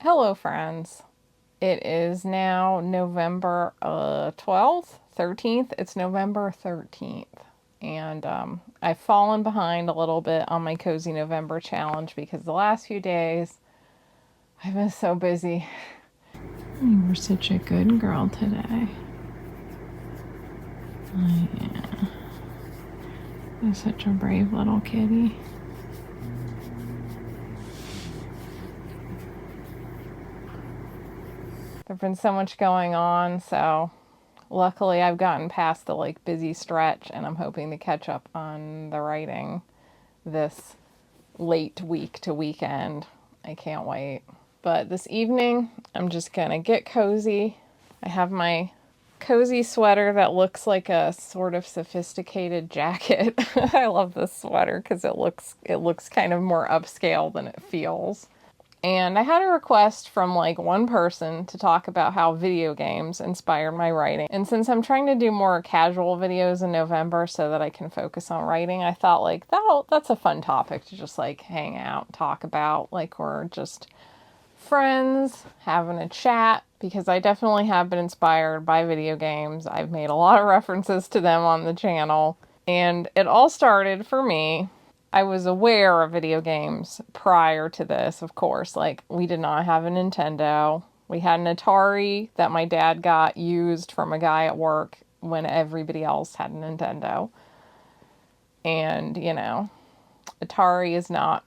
Hello, friends. It is now November 12th, 13th. It's November 13th. And I've fallen behind a little bit on my Cozy November challenge because the last few days I've been so busy. You were such a good girl today. Oh, yeah. You're such a brave little kitty. There's been so much going on, so luckily I've gotten past the busy stretch and I'm hoping to catch up on the writing this late week to weekend. I can't wait. But this evening, I'm just gonna get cozy. I have my cozy sweater that looks like a sort of sophisticated jacket. I love this sweater because it looks kind of more upscale than it feels. And I had a request from one person to talk about how video games inspired my writing. And since I'm trying to do more casual videos in November so that I can focus on writing, I thought that's a fun topic to just hang out, talk about, we're just friends having a chat, because I definitely have been inspired by video games. I've made a lot of references to them on the channel. And it all started for me. I was aware of video games prior to this, of course. We did not have a Nintendo. We had an Atari that my dad got used from a guy at work when everybody else had a Nintendo. And, Atari is not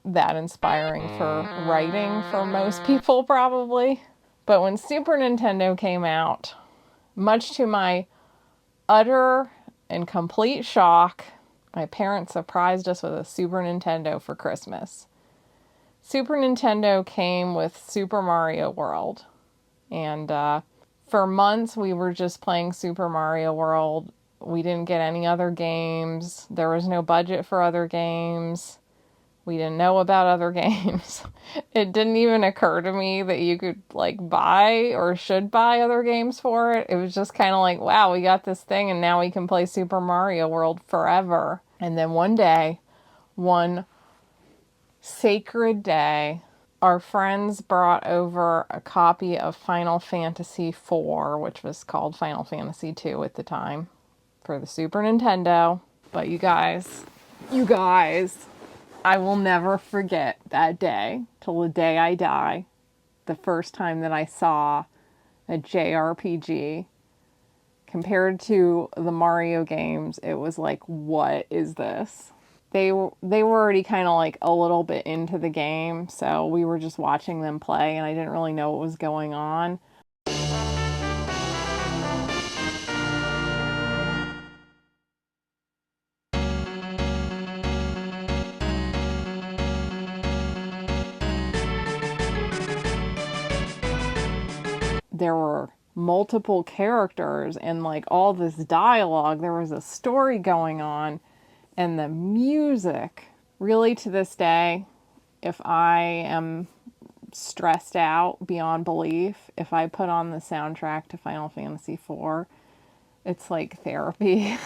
that inspiring for writing for most people, probably. But when Super Nintendo came out, much to my utter and complete shock, my parents surprised us with a Super Nintendo for Christmas. Super Nintendo came with Super Mario World. And for months, we were just playing Super Mario World. We didn't get any other games. There was no budget for other games. We didn't know about other games. It didn't even occur to me that you could buy or should buy other games for it. It was just kind of wow, we got this thing and now we can play Super Mario World forever. And then one day, one sacred day, our friends brought over a copy of Final Fantasy IV, which was called Final Fantasy II at the time, for the Super Nintendo. But you guys, I will never forget that day till the day I die. The first time that I saw a JRPG compared to the Mario games, it was what is this? They were already kind of a little bit into the game, so we were just watching them play and I didn't really know what was going on. There were multiple characters and all this dialogue. There was a story going on, and the music. Really, to this day, if I am stressed out beyond belief, if I put on the soundtrack to Final Fantasy IV, it's like therapy.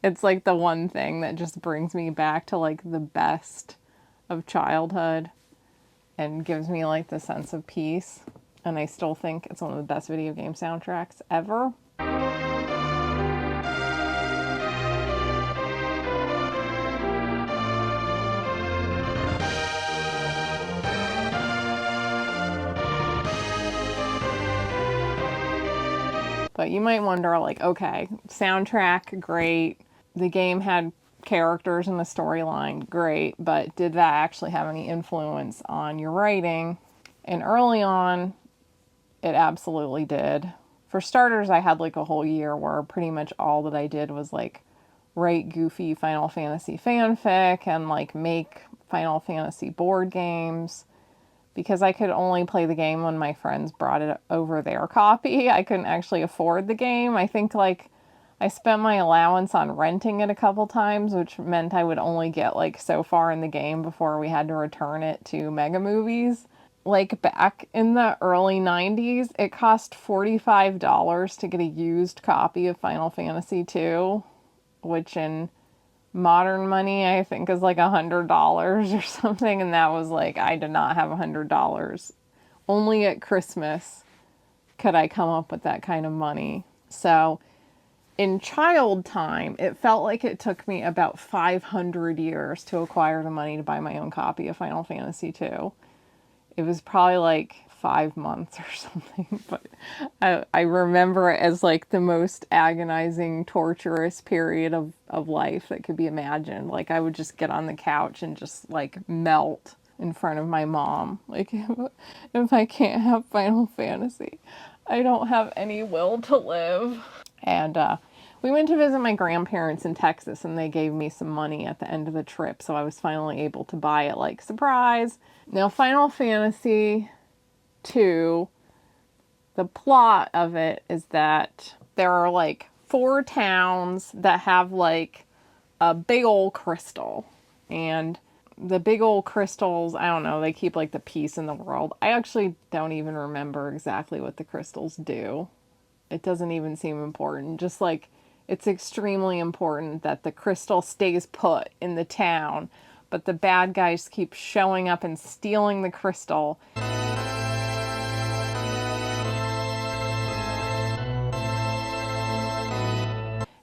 It's the one thing that just brings me back to the best of childhood and gives me the sense of peace. And I still think it's one of the best video game soundtracks ever. But you might wonder, okay, soundtrack, great. The game had characters and the storyline, great. But did that actually have any influence on your writing? And early on, it absolutely did. For starters, I had a whole year where pretty much all that I did was write goofy Final Fantasy fanfic and make Final Fantasy board games, because I could only play the game when my friends brought it over their copy. I couldn't actually afford the game. I think I spent my allowance on renting it a couple times, which meant I would only get so far in the game before we had to return it to Mega Movies. Back in the early 90s, it cost $45 to get a used copy of Final Fantasy II, which in Modern money, I think, is like $100 or something, and that was like, I did not have $100. Only at Christmas could I come up with that kind of money. So in child time, it felt like it took me about 500 years to acquire the money to buy my own copy of Final Fantasy II. It was probably like 5 months or something, but I remember it as like the most agonizing, torturous period of life that could be imagined. Like I would just get on the couch and just like melt in front of my mom. Like if I can't have Final Fantasy, I don't have any will to live. And we went to visit my grandparents in Texas, and they gave me some money at the end of the trip, so I was finally able to buy it, like, surprise. Now, Final Fantasy II, the plot of it is that there are, like, 4 towns that have, like, a big old crystal. And the big old crystals, I don't know, they keep, like, the peace in the world. I actually don't even remember exactly what the crystals do. It doesn't even seem important. Just like it's extremely important that the crystal stays put in the town, but the bad guys keep showing up and stealing the crystal.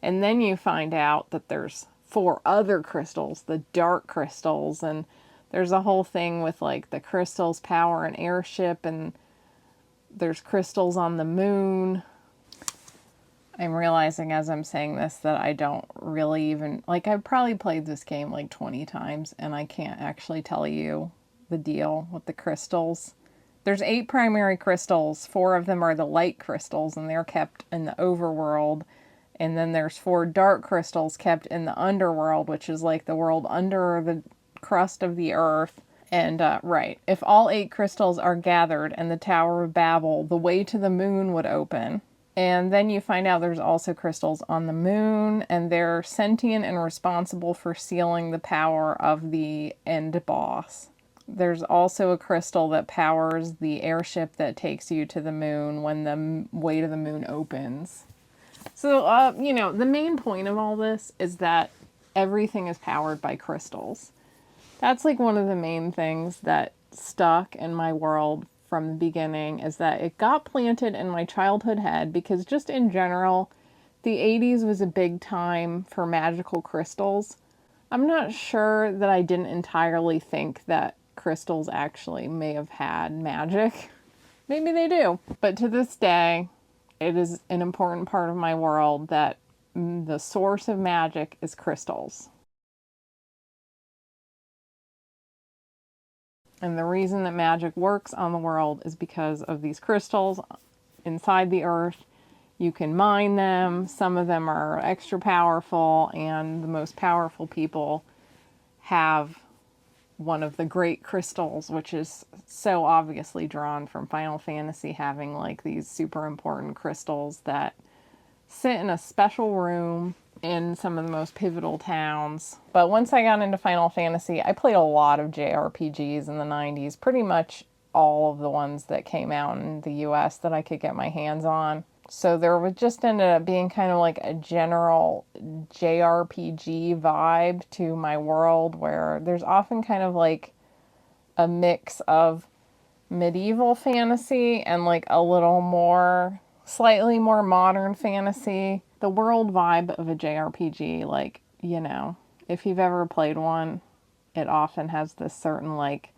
And then you find out that there's 4 other crystals, the dark crystals, and there's a whole thing with like the crystals power an airship, and there's crystals on the moon. I'm realizing as I'm saying this that I don't really even, like, I've probably played this game like 20 times and I can't actually tell you the deal with the crystals. There's 8 primary crystals. 4 of them are the light crystals, and they're kept in the overworld. And then there's 4 dark crystals kept in the underworld, which is like the world under the crust of the earth. And, right, if all 8 crystals are gathered in the Tower of Babel, the way to the moon would open. And then you find out there's also crystals on the moon, and they're sentient and responsible for sealing the power of the end boss. There's also a crystal that powers the airship that takes you to the moon when the way to the moon opens. So, the main point of all this is that everything is powered by crystals. That's like one of the main things that stuck in my world from the beginning, is that it got planted in my childhood head because just in general, the 80s was a big time for magical crystals. I'm not sure that I didn't entirely think that crystals actually may have had magic. Maybe they do. But to this day, it is an important part of my world that the source of magic is crystals. And the reason that magic works on the world is because of these crystals inside the earth. You can mine them. Some of them are extra powerful, and the most powerful people have one of the great crystals, which is so obviously drawn from Final Fantasy, having like these super important crystals that sit in a special room in some of the most pivotal towns. But once I got into Final Fantasy, I played a lot of JRPGs in the 90s, pretty much all of the ones that came out in the US that I could get my hands on. So there was just ended up being kind of like a general JRPG vibe to my world, where there's often kind of like a mix of medieval fantasy and like a little more, slightly more modern fantasy. The world vibe of a JRPG, like, if you've ever played one, it often has this certain, like,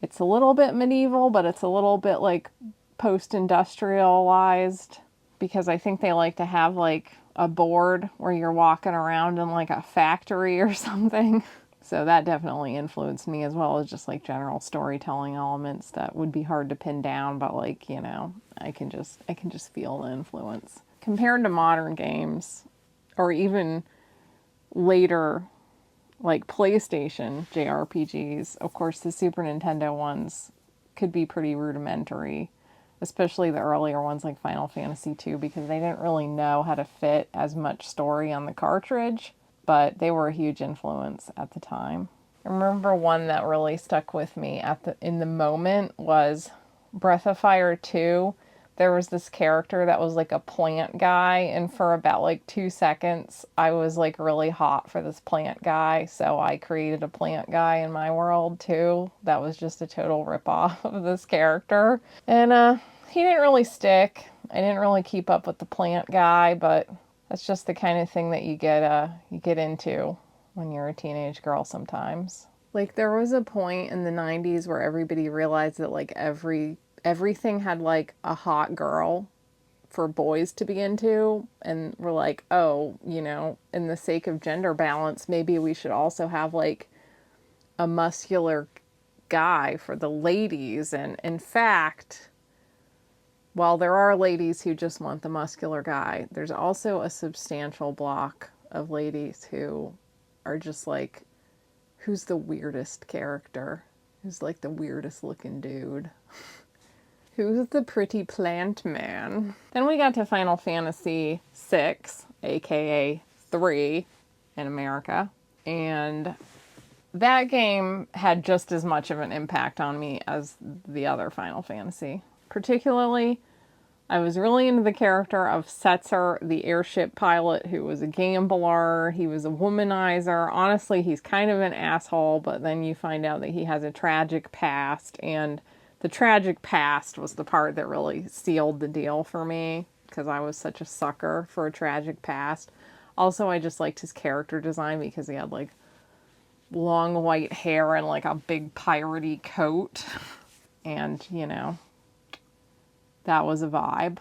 it's a little bit medieval, but it's a little bit like post-industrialized, because I think they like to have like a board where you're walking around in like a factory or something. So that definitely influenced me, as well as just like general storytelling elements that would be hard to pin down, but like, I can just feel the influence. Compared to modern games, or even later like PlayStation JRPGs, of course the Super Nintendo ones could be pretty rudimentary, especially the earlier ones like Final Fantasy II, because they didn't really know how to fit as much story on the cartridge, but they were a huge influence at the time. I remember one that really stuck with me in the moment was Breath of Fire 2, there was this character that was like a plant guy, and for about like 2 seconds I was like really hot for this plant guy, so I created a plant guy in my world too that was just a total ripoff of this character. And he didn't really stick. I didn't really keep up with the plant guy, but that's just the kind of thing that you get into when you're a teenage girl sometimes. Like, there was a point in the 90s where everybody realized that like everything had like a hot girl for boys to be into, and we're like, oh, in the sake of gender balance, maybe we should also have like a muscular guy for the ladies. And in fact, while there are ladies who just want the muscular guy, there's also a substantial block of ladies who are just like, who's the weirdest character? Who's like the weirdest looking dude? Who's the pretty plant man? Then we got to Final Fantasy VI, aka 3 in America. And that game had just as much of an impact on me as the other Final Fantasy. Particularly, I was really into the character of Setzer, the airship pilot, who was a gambler. He was a womanizer. Honestly, he's kind of an asshole, but then you find out that he has a tragic past, and the tragic past was the part that really sealed the deal for me, because I was such a sucker for a tragic past. Also, I just liked his character design because he had like long white hair and like a big piratey coat. And, that was a vibe.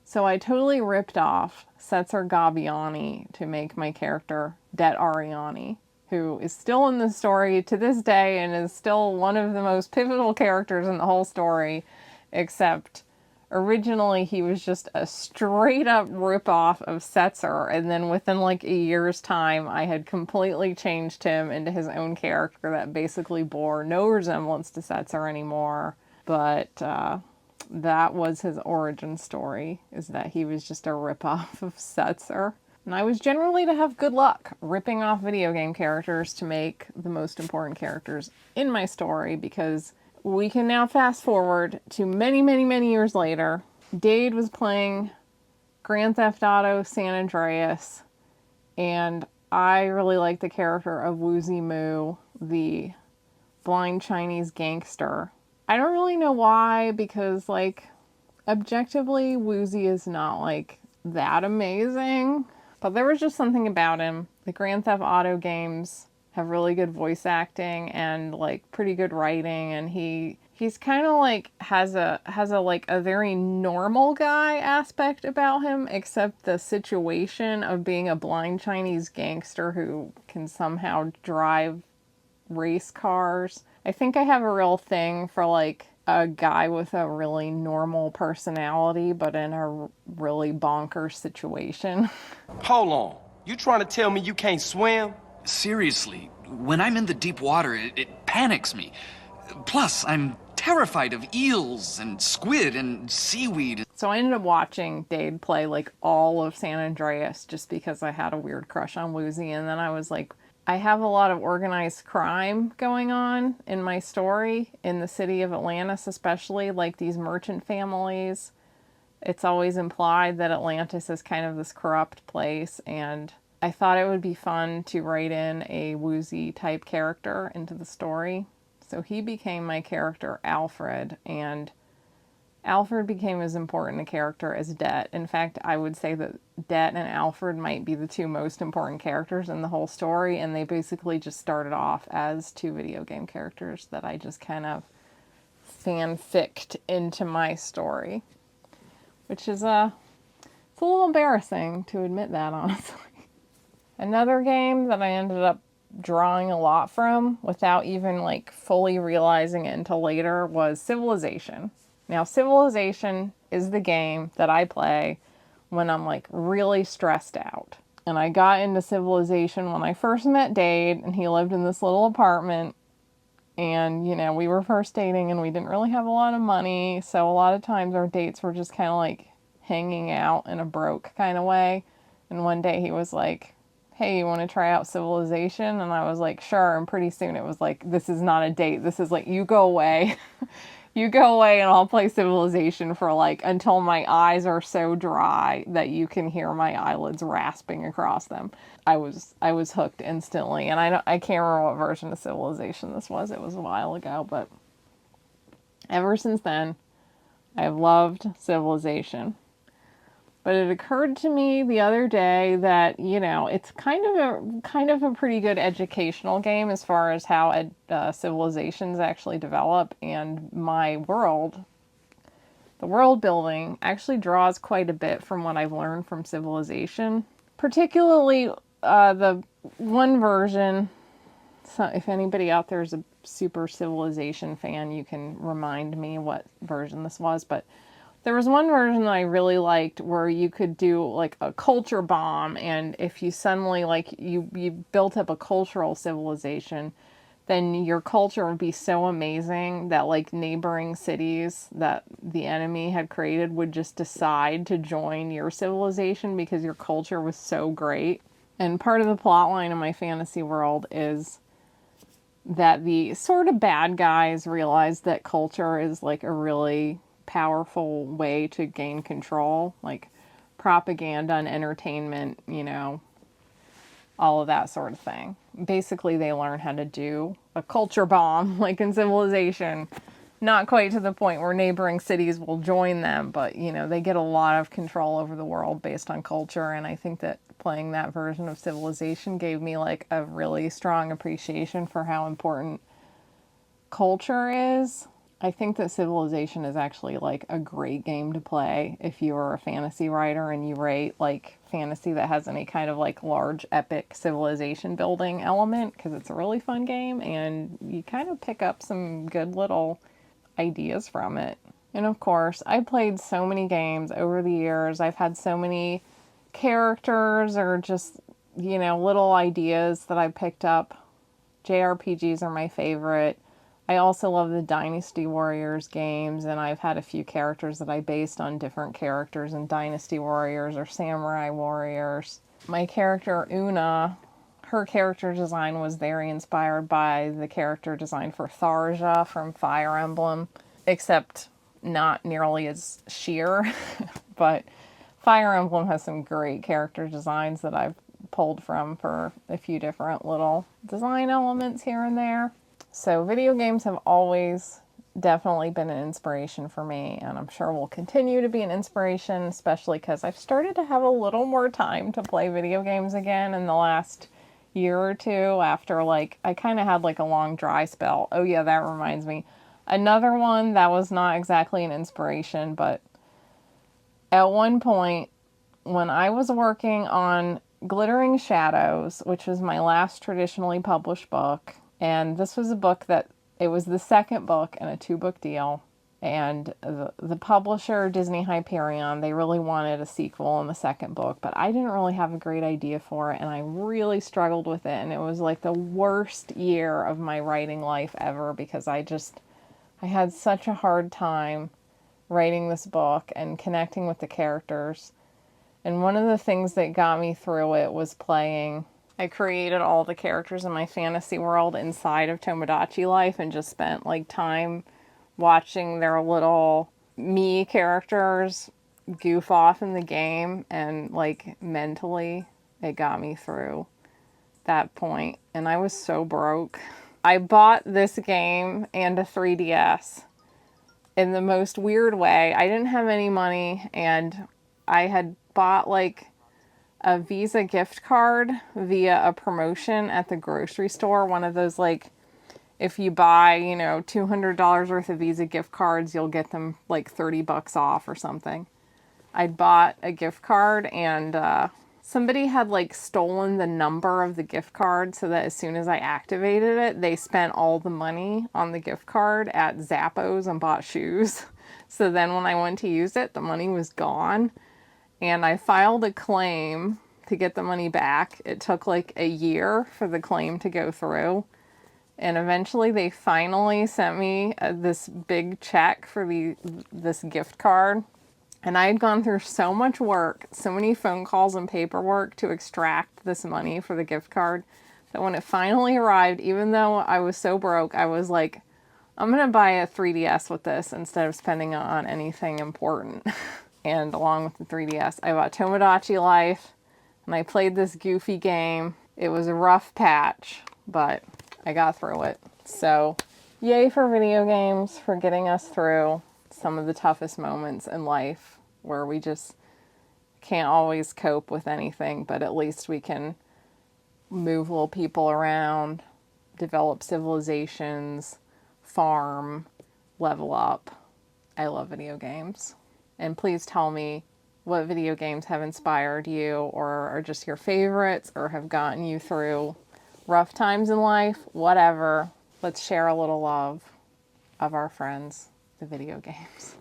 So I totally ripped off Setzer Gabbiani to make my character Det Ariani, who is still in the story to this day and is still one of the most pivotal characters in the whole story, except originally he was just a straight up ripoff of Setzer, and then within like a year's time I had completely changed him into his own character that basically bore no resemblance to Setzer anymore. But that was his origin story, is that he was just a ripoff of Setzer. And I was generally to have good luck ripping off video game characters to make the most important characters in my story, because we can now fast forward to many, many, many years later. Dade was playing Grand Theft Auto San Andreas, and I really like the character of Woozie Moo, the blind Chinese gangster. I don't really know why, because, like, objectively, Woozie is not, like, that amazing. But there was just something about him. The Grand Theft Auto games have really good voice acting and, like, pretty good writing. And he's kind of, like, has a like, a very normal guy aspect about him, except the situation of being a blind Chinese gangster who can somehow drive race cars. I think I have a real thing for like a guy with a really normal personality, but in a really bonkers situation. Hold on. You trying to tell me you can't swim? Seriously, when I'm in the deep water, it panics me. Plus, I'm terrified of eels and squid and seaweed. So I ended up watching Dade play like all of San Andreas just because I had a weird crush on Woozie, and then I was like, I have a lot of organized crime going on in my story in the city of Atlantis, especially like these merchant families. It's always implied that Atlantis is kind of this corrupt place, and I thought it would be fun to write in a Woozie type character into the story. So he became my character Alfred, and Alfred became as important a character as Det. In fact, I would say that Det and Alfred might be the two most important characters in the whole story, and they basically just started off as two video game characters that I just kind of fanficked into my story. Which is it's a little embarrassing to admit that, honestly. Another game that I ended up drawing a lot from without even like fully realizing it until later was Civilization. Now, Civilization is the game that I play when I'm like really stressed out. And I got into Civilization when I first met Dade, and he lived in this little apartment. And, we were first dating and we didn't really have a lot of money. So a lot of times our dates were just kind of like hanging out in a broke kind of way. And one day he was like, hey, you want to try out Civilization? And I was like, sure. And pretty soon it was like, this is not a date. This is like, you go away. You go away and I'll play Civilization for like until my eyes are so dry that you can hear my eyelids rasping across them. I was hooked instantly, and I can't remember what version of Civilization this was. It was a while ago, but ever since then, I've loved Civilization. But it occurred to me the other day that, it's kind of a pretty good educational game as far as how civilizations actually develop, and the world building actually draws quite a bit from what I've learned from Civilization. Particularly the one version. So if anybody out there is a super Civilization fan, you can remind me what version this was, but there was one version that I really liked where you could do like a culture bomb, and if you suddenly like you built up a cultural civilization, then your culture would be so amazing that like neighboring cities that the enemy had created would just decide to join your civilization because your culture was so great. And part of the plot line in my fantasy world is that the sort of bad guys realize that culture is like a really powerful way to gain control, like propaganda and entertainment, all of that sort of thing. Basically, they learn how to do a culture bomb, like in Civilization. Not quite to the point where neighboring cities will join them, but, they get a lot of control over the world based on culture, and I think that playing that version of Civilization gave me, like, a really strong appreciation for how important culture is. I think that Civilization is actually like a great game to play if you're a fantasy writer and you write like fantasy that has any kind of like large epic civilization building element, because it's a really fun game and you kind of pick up some good little ideas from it. And of course, I played so many games over the years. I've had so many characters or just, little ideas that I picked up. JRPGs are my favorite. I also love the Dynasty Warriors games, and I've had a few characters that I based on different characters in Dynasty Warriors or Samurai Warriors. My character Una, her character design was very inspired by the character design for Tharja from Fire Emblem, except not nearly as sheer. But Fire Emblem has some great character designs that I've pulled from for a few different little design elements here and there. So video games have always definitely been an inspiration for me, and I'm sure will continue to be an inspiration, especially because I've started to have a little more time to play video games again in the last year or two after I kind of had like a long dry spell. Oh yeah, that reminds me. Another one that was not exactly an inspiration, but at one point when I was working on Glittering Shadows, which was my last traditionally published book, and this was a book it was the second book in a 2-book deal, and the publisher, Disney Hyperion, they really wanted a sequel in the second book, but I didn't really have a great idea for it, and I really struggled with it, and it was like the worst year of my writing life ever because I had such a hard time writing this book and connecting with the characters. And one of the things that got me through it was I created all the characters in my fantasy world inside of Tomodachi Life and just spent time watching their little me characters goof off in the game, and mentally it got me through that point. And I was so broke. I bought this game and a 3DS in the most weird way. I didn't have any money, and I had bought a Visa gift card via a promotion at the grocery store. One of those if you buy, $200 worth of Visa gift cards, you'll get them $30 off or something. I'd bought a gift card, and somebody had stolen the number of the gift card so that as soon as I activated it, they spent all the money on the gift card at Zappos and bought shoes. So then when I went to use it, the money was gone. And I filed a claim to get the money back. It took a year for the claim to go through. And eventually they finally sent me this big check for this gift card. And I had gone through so much work, so many phone calls and paperwork to extract this money for the gift card, that when it finally arrived, even though I was so broke, I was like, I'm going to buy a 3DS with this instead of spending it on anything important. And along with the 3DS, I bought Tomodachi Life, and I played this goofy game. It was a rough patch, but I got through it. So, yay for video games, for getting us through some of the toughest moments in life where we just can't always cope with anything, but at least we can move little people around, develop civilizations, farm, level up. I love video games. And please tell me what video games have inspired you or are just your favorites or have gotten you through rough times in life, whatever. Let's share a little love of our friends, the video games.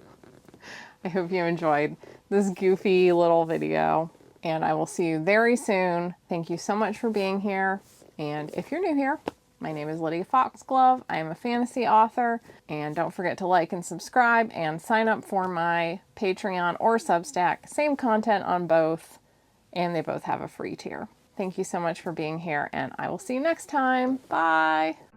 I hope you enjoyed this goofy little video, and I will see you very soon. Thank you so much for being here. And if you're new here, my name is Lydia Foxglove. I am a fantasy author, and don't forget to like and subscribe and sign up for my Patreon or Substack. Same content on both, and they both have a free tier. Thank you so much for being here, and I will see you next time. Bye!